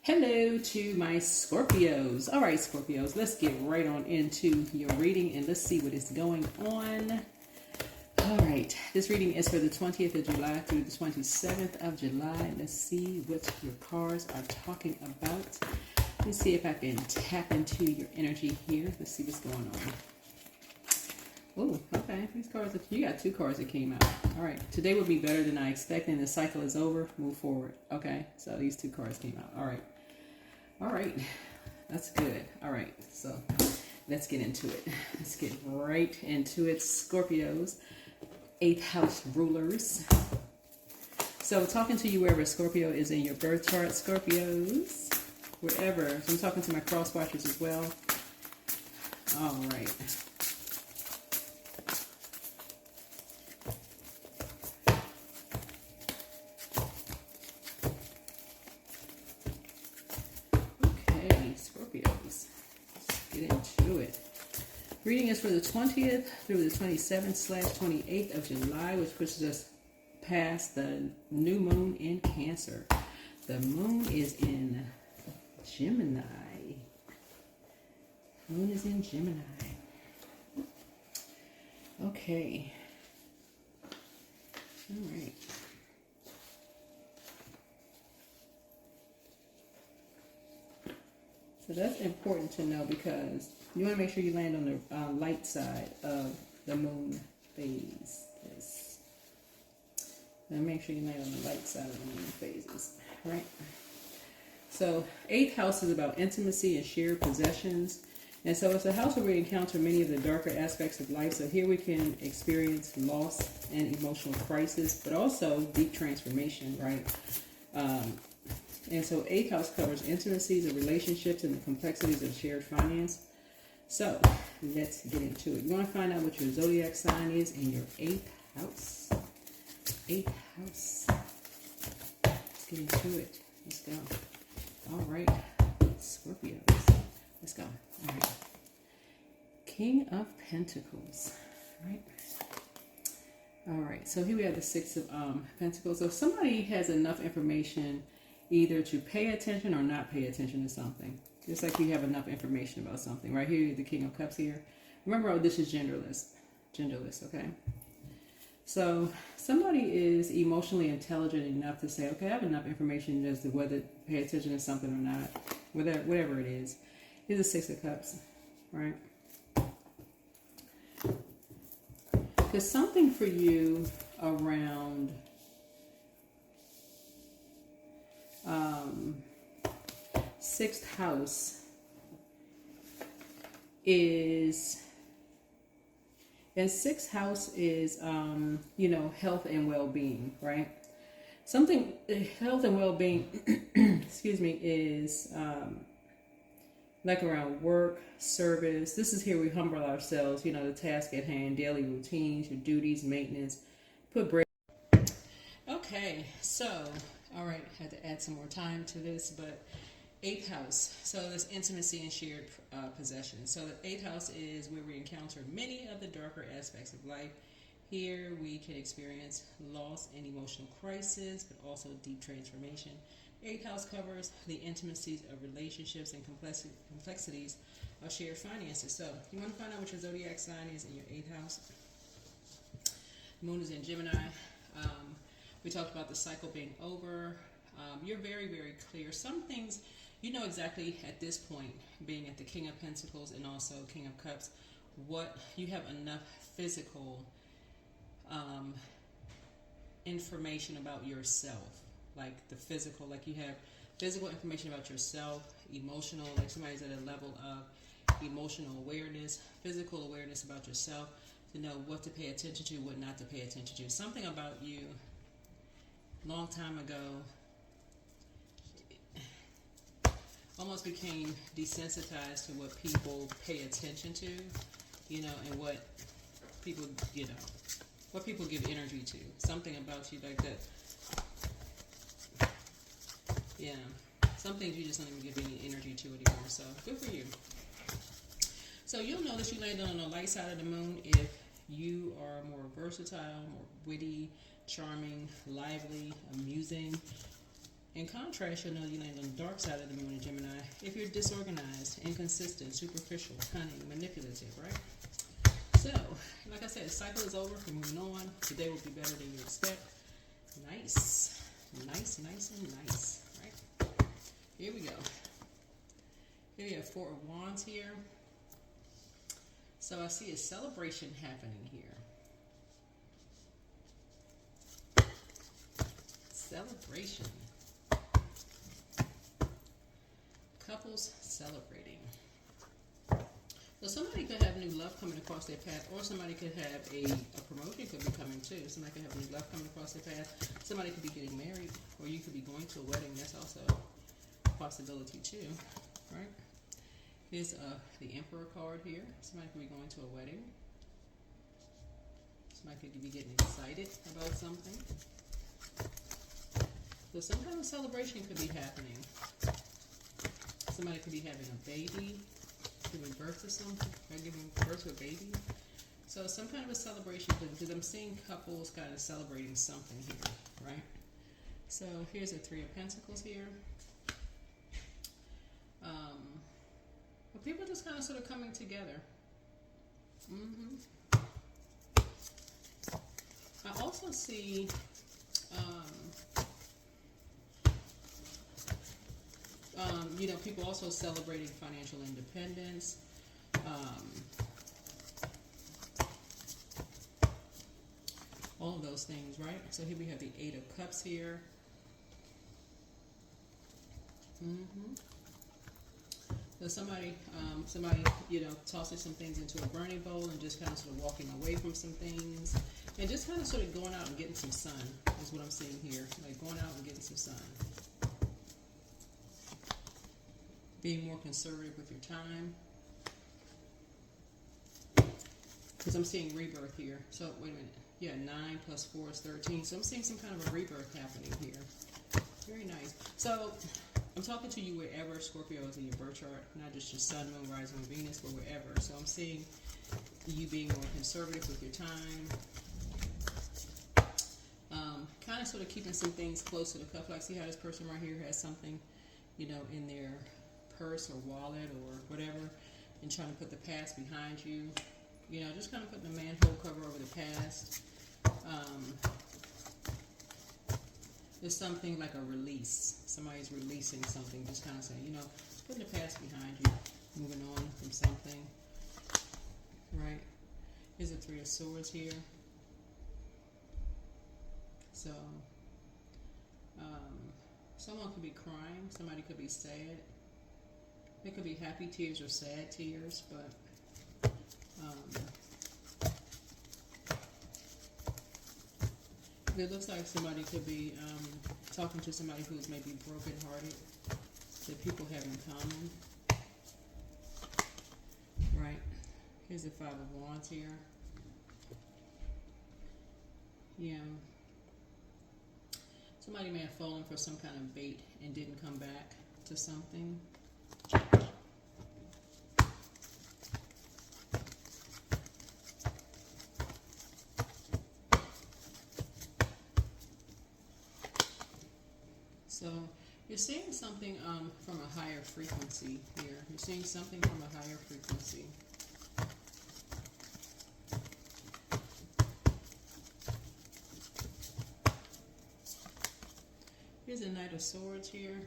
Hello to my Scorpios. All right, Scorpios, let's get right on into your reading and let's see what is going on. All right, this reading is for the 20th of July through the 27th of July. Let's see what your cards are talking about. Let's see if I can tap into your energy here. Let's see what's going on. Oh, okay. These cards, you got two cards that came out. All right. Today would be better than I expected. The cycle is over. Move forward. Okay. So these two cards came out. All right. All right. That's good. All right. So let's get into it. Let's get right into it. Scorpios, 8th house rulers. So talking to you wherever Scorpio is in your birth chart. Scorpios, wherever. So I'm talking to my cross watchers as well. All right. Reading is for the 20th through the 27th/28th of July, which pushes us past the new moon in Cancer. The moon is in Gemini. Moon is in Gemini. Okay. All right. So that's important to know because you want to make sure you land on the light side of the moon phase. Yes. And make sure you land on the light side of the moon phases. Right? So 8th house is about intimacy and shared possessions. And so it's a house where we encounter many of the darker aspects of life. So here we can experience loss and emotional crisis, but also deep transformation, right? And so 8th house covers intimacies and relationships and the complexities of shared finance. So let's get into it. You want to find out what your zodiac sign is in your 8th house. 8th house. Let's get into it. Let's go. All right. Scorpios. Let's go. All right. King of Pentacles. All right. All right. So here we have the 6 of Pentacles. So if somebody has enough information either to pay attention or not pay attention to something. Just like you have enough information about something. Right here, the King of Cups here. Remember, this is genderless. Genderless, okay? So somebody is emotionally intelligent enough to say, okay, I have enough information as to whether to pay attention to something or not. Whatever it is. Here's the 6 of Cups, right? There's something for you around... 6th house is, and 6th house is, health and well-being, right? Something, health and well-being, excuse me, is like around work, service. This is here we humble ourselves, the task at hand, daily routines, your duties, maintenance, put bread. Okay, so, all right, had to add some more time to this, but 8th house, so there's intimacy and shared possessions. So the 8th house is where we encounter many of the darker aspects of life. Here we can experience loss and emotional crisis, but also deep transformation. 8th house covers the intimacies of relationships and complexities of shared finances. So you want to find out what your zodiac sign is in your 8th house. Moon is in Gemini. We talked about the cycle being over. You're very, very clear. Some things... You know exactly at this point, being at the King of Pentacles and also King of Cups, what you have enough physical information about yourself, like the physical, like you have physical information about yourself, emotional, like somebody's at a level of emotional awareness, physical awareness about yourself, to know what to pay attention to, what not to pay attention to. Something about you long time ago almost became desensitized to what people pay attention to, and what people, what people give energy to. Something about you like that. Yeah. Some things you just don't even give any energy to anymore. So good for you. So you'll notice you landed on the light side of the moon if you are more versatile, more witty, charming, lively, amusing, In contrast, you'll know you land on the dark side of the moon in Gemini if you're disorganized, inconsistent, superficial, cunning, manipulative, right? So, like I said, the cycle is over. We're moving on. Today will be better than you expect. Nice. Nice, nice, and nice, right? Here we go. Here we have Four of Wands here. So I see a celebration happening here. Celebration. Couples celebrating. So somebody could have new love coming across their path, or somebody could have a promotion could be coming too. Somebody could have new love coming across their path. Somebody could be getting married, or you could be going to a wedding. That's also a possibility too, right? Here's the Emperor card here. Somebody could be going to a wedding. Somebody could be getting excited about something. So some kind of celebration could be happening. Somebody could be having a baby, giving birth to something, or giving birth to a baby. So some kind of a celebration, because I'm seeing couples kind of celebrating something here, right? So here's a Three of Pentacles here. But people just kind of sort of coming together. I also see you know, people also celebrating financial independence. All of those things, right? So here we have the Eight of Cups here. So somebody, you know, tosses some things into a burning bowl and just kind of sort of walking away from some things. And just kind of sort of going out and getting some sun is what I'm seeing here. Like going out and getting some sun. Being more conservative with your time. Because I'm seeing rebirth here. So, wait a minute. Yeah, 9 plus 4 is 13. So I'm seeing some kind of a rebirth happening here. Very nice. So, I'm talking to you wherever Scorpio is in your birth chart. Not just your sun, moon, rising, and Venus, but wherever. So I'm seeing you being more conservative with your time. Kind of sort of keeping some things close to the cuff. Like, see how this person right here has something, you know, in their purse or wallet or whatever, and trying to put the past behind you. You know, just kind of putting a manhole cover over the past. There's something like a release. Somebody's releasing something, just kind of saying, you know, putting the past behind you, moving on from something, right? Here's a Three of Swords here. So, someone could be crying, somebody could be sad. It could be happy tears or sad tears, but it looks like somebody could be talking to somebody who's maybe brokenhearted, that people have in common. Right. Here's the Five of Wands here. Yeah. Somebody may have fallen for some kind of bait and didn't come back to something. So you're seeing something from a higher frequency here. You're seeing something from a higher frequency. Here's a Knight of Swords here.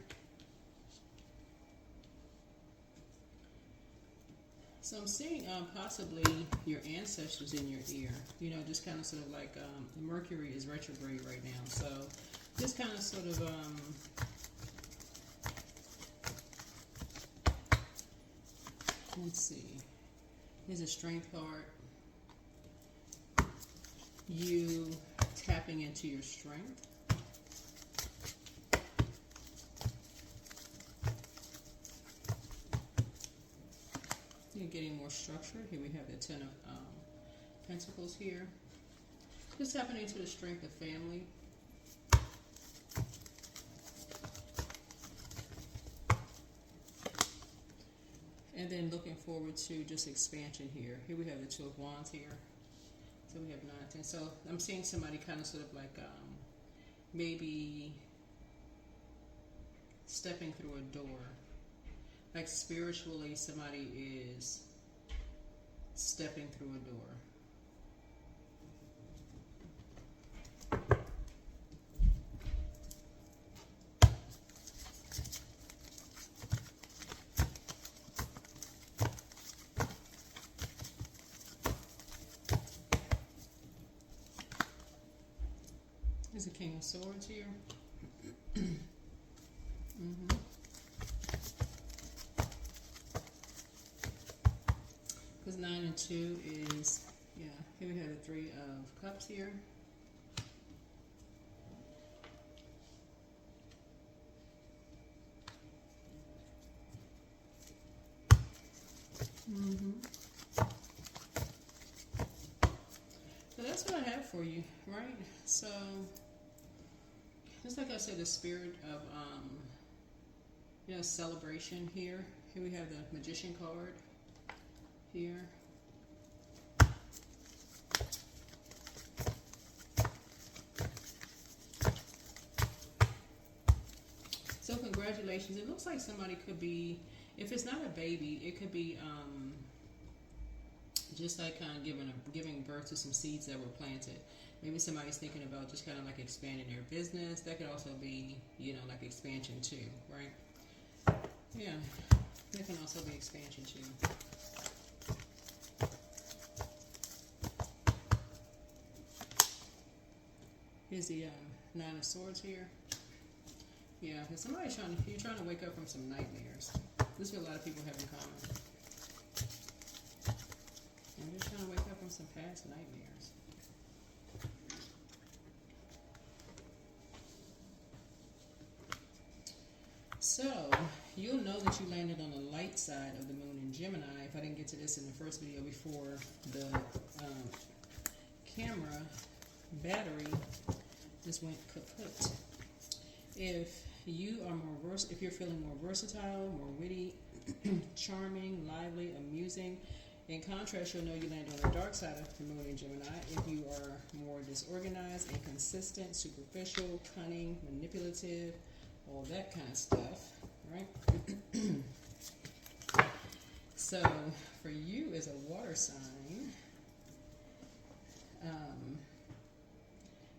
So I'm seeing possibly your ancestors in your ear. You know, just kind of sort of like Mercury is retrograde right now. So just kind of sort of let's see. Here's a Strength card. You tapping into your strength. You're getting more structure. Here we have the Ten of Pentacles here. Just tapping into the strength of family. And then looking forward to just expansion here. Here we have the Two of Wands here. So we have 9, 10. So I'm seeing somebody kind of sort of like maybe stepping through a door. Like spiritually, somebody is stepping through a door. There's a King of Swords here. Because 9 and 2 is, yeah, here we have the 3 of Cups here. So that's what I have for you, right? So, just like I said, the spirit of, celebration here. Here we have the Magician card here. So congratulations. It looks like somebody could be, if it's not a baby, it could be just like kind of giving birth to some seeds that were planted. Maybe somebody's thinking about just kind of like expanding their business. That could also be, like expansion too, right? Yeah, that can also be expansion too. Here's the 9 of Swords here. Yeah, because somebody's you're trying to wake up from some nightmares. This is what a lot of people have in common. And they're trying to wake up from some past nightmares. So, you'll know that you landed on the light side of the moon in Gemini. If I didn't get to this in the first video before the camera battery just went kaput. If you are if you're feeling more versatile, more witty, charming, lively, amusing, in contrast, you'll know you land on the dark side of the moon in Gemini. If you are more disorganized, inconsistent, superficial, cunning, manipulative, all that kind of stuff, right? So, for you as a water sign,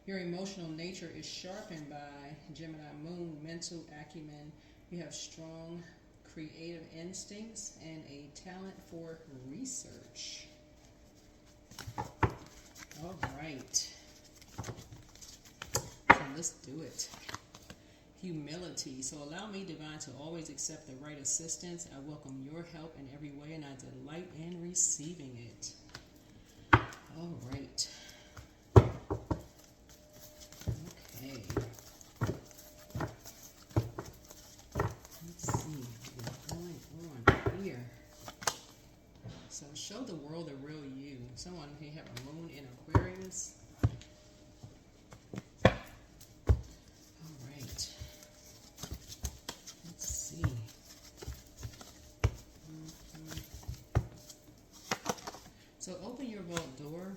your emotional nature is sharpened by Gemini moon, mental acumen. You have strong creative instincts and a talent for research. All right. So let's do it. Humility. So allow me, divine, to always accept the right assistance. I welcome your help in every way, and I delight in receiving it. All right. Okay. Let's see what's going on here. So show the world the real you. Someone who have a moon in Aquarius. So open your vault door.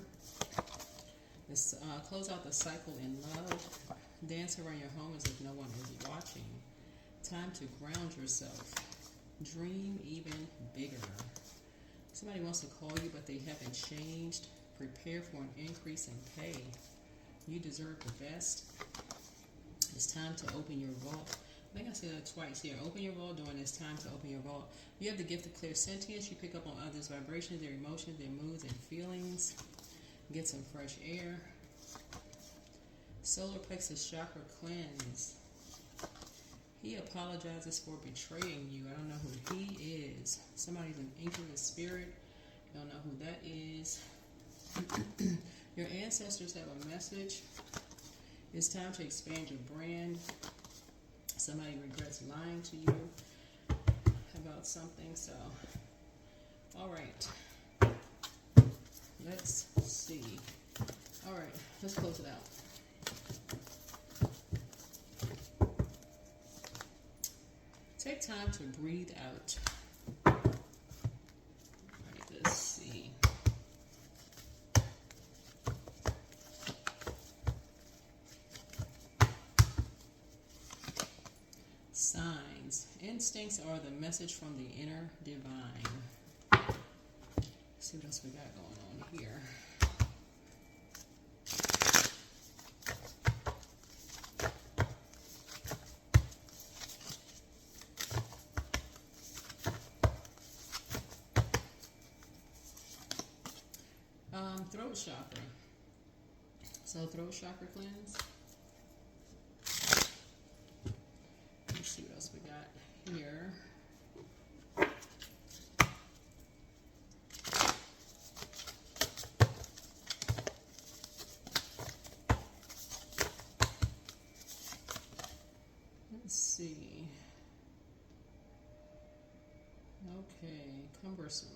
Let's close out the cycle in love. Dance around your home as if no one is watching. Time to ground yourself. Dream even bigger. Somebody wants to call you, but they haven't changed. Prepare for an increase in pay. You deserve the best. It's time to open your vault. I think I said that twice here. Open your vault door, and it's time to open your vault. You have the gift of clairsentience. You pick up on others' vibrations, their emotions, their moods, and feelings. Get some fresh air. Solar plexus chakra cleanse. He apologizes for betraying you. I don't know who he is. Somebody's an incubus spirit. Don't know who that is. Your ancestors have a message. It's time to expand your brand. Somebody regrets lying to you about something. So, all right. Let's see. All right, let's close it out. Take time to breathe out. All right, let's see. Sign. instincts are the message from the inner divine. Let's see what else we got going on here. Throat chakra. So throat chakra cleanse. Let's see what else we got here. Let's see. Okay, cumbersome.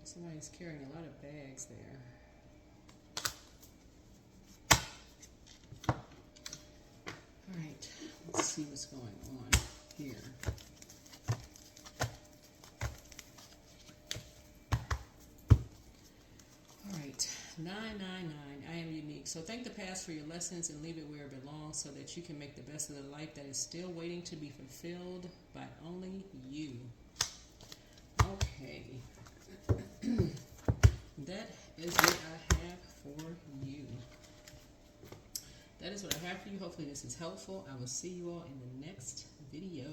Somebody's carrying a lot of bags there. All right, let's see what's going on here. All right, 999, I am unique. So thank the past for your lessons and leave it where it belongs so that you can make the best of the life that is still waiting to be fulfilled by only you. Okay. That is what I have for you. That is what I have for you. Hopefully this is helpful. I will see you all in the next video.